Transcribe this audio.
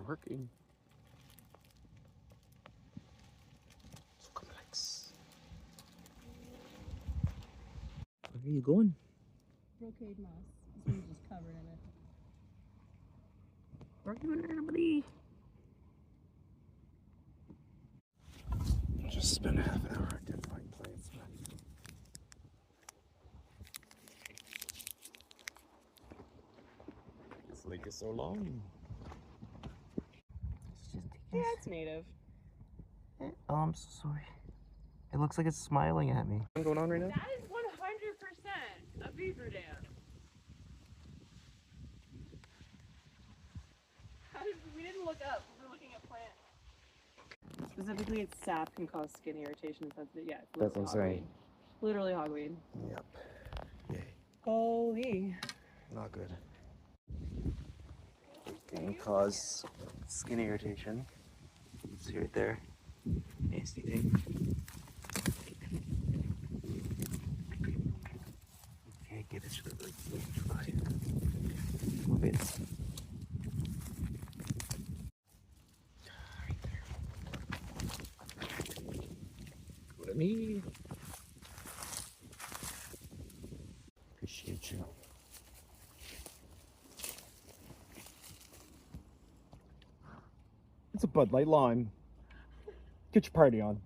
working. So complex. Where are you going? Brocade moss. This one's just covered in it. Where are you there, buddy? Just spent half an hour identifying plants, man. This lake is so long. It's just Yeah, it's native. Oh, I'm so sorry. It looks like it's smiling at me. What's going on right now? That is 100% a beaver dam. We didn't look up. We were looking at plants. Specifically, its sap can cause skin irritation. Yeah, it's That's what I'm saying. Literally hogweed. Yep. Yay. Holy. Not good. It can cause skin irritation. See right there. Nasty thing. Okay, get it really dry. A bit. Right there. Go to me. Appreciate you. It's a Bud Light Lime. Get your party on.